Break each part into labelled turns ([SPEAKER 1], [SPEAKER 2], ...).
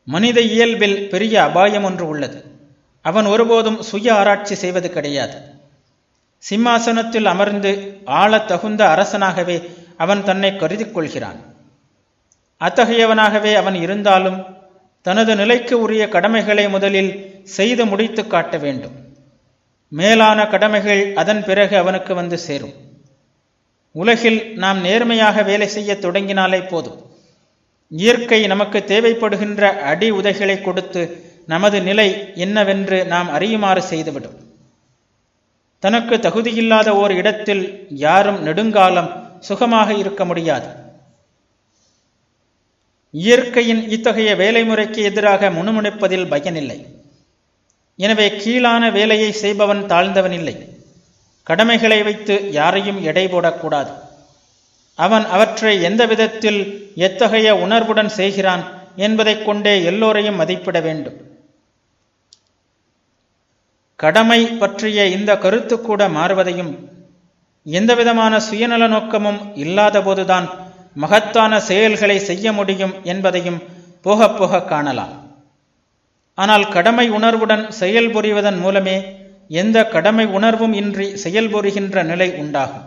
[SPEAKER 1] மனித இயல்பில் பெரிய அபாயம் ஒன்று உள்ளது. அவன் ஒருபோதும் சுய ஆராய்ச்சி செய்வது கிடையாது. சிம்மாசனத்தில் அமர்ந்து ஆளத் தகுந்த அரசனாகவே அவன் தன்னை கருதி கொள்கிறான். அத்தகையவனாகவே அவன் இருந்தாலும் தனது நிலைக்கு உரிய கடமைகளை முதலில் செய்து முடித்து காட்ட வேண்டும். மேலான கடமைகள் அதன் பிறகு அவனுக்கு வந்து சேரும். உலகில் நாம் நேர்மையாக வேலை செய்ய தொடங்கினாலே போதும். இயற்கை நமக்கு தேவைப்படுகின்ற அடி உதைகளை கொடுத்து நமது நிலை என்னவென்று நாம் அறியுமாறு செய்துவிடும். தனக்கு தகுதியில்லாத ஓர் இடத்தில் யாரும் நெடுங்காலம் சுகமாக இருக்க முடியாது. இயற்கையின் இத்தகைய வேலை முறைக்கு எதிராக முணுமுணுப்பதில் பயனில்லை. எனவே கீழான வேலையை செய்பவன் தாழ்ந்தவன் இல்லை. கடமைகளை வைத்து யாரையும் எடை போடக்கூடாது. அவன் அவற்றை எந்த விதத்தில் எத்தகைய உணர்வுடன் செய்கிறான் என்பதை கொண்டே எல்லோரையும் மதிப்பிட வேண்டும். கடமை பற்றிய இந்த கருத்து கூட மாறுவதையும், எந்தவிதமான சுயநல நோக்கமும் இல்லாத போதுதான் மகத்தான செயல்களை செய்ய முடியும் என்பதையும் போக போக காணலாம். ஆனால் கடமை உணர்வுடன் செயல்புரிவதன் மூலமே எந்த கடமை உணர்வும் இன்றி செயல்புரிகின்ற நிலை உண்டாகும்.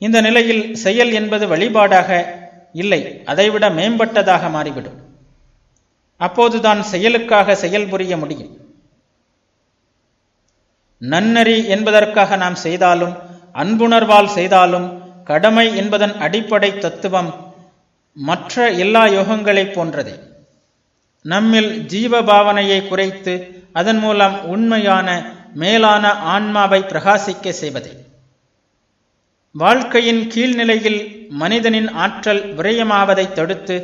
[SPEAKER 1] இந்த நிலையில் செயல் என்பது வழிபாடாக இல்லை, அதைவிட மேம்பட்டதாக மாறிவிடும். அப்போதுதான் செயலுக்காக செயல்புரிய முடியும். நன்னறி என்பதற்காக நாம் செய்தாலும் அன்புணர்வால் செய்தாலும் கடமை என்பதன் அடிப்படை தத்துவம் மற்ற எல்லா யோகங்களைப் போன்றதே. நம்மில் ஜீவ பாவனையை குறைத்து அதன் மூலம் உண்மையான மேலான ஆன்மாவை பிரகாசிக்க செய்வதே. வாழ்க்கையின் கீழ்நிலையில் மனிதனின் ஆற்றல் விரயமாவதை தடுத்து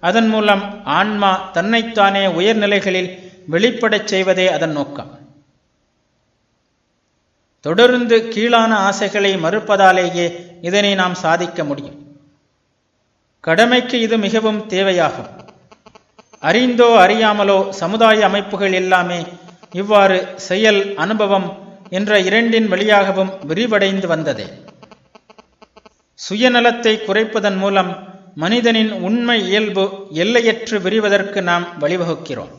[SPEAKER 1] அதன் மூலம் ஆன்மா தன்னைத்தானே உயர்நிலைகளில் வெளிப்படச் செய்வதே அதன் நோக்கம். தொடர்ந்து கீழான ஆசைகளை மறுப்பதாலேயே இதனை நாம் சாதிக்க முடியும். கடமைக்கு இது மிகவும் தேவையாகும். அறிந்தோ அறியாமலோ சமுதாய அமைப்புகள் எல்லாமே இவ்வாறு செயல், அனுபவம் என்ற இரண்டின் வழியாகவும் விரிவடைந்து வந்ததே. சுயநலத்தை குறைப்பதன் மூலம் மனிதனின் உண்மை இயல்பு எல்லையற்று விரிவதற்கு நாம் வழிவகுக்கிறோம்.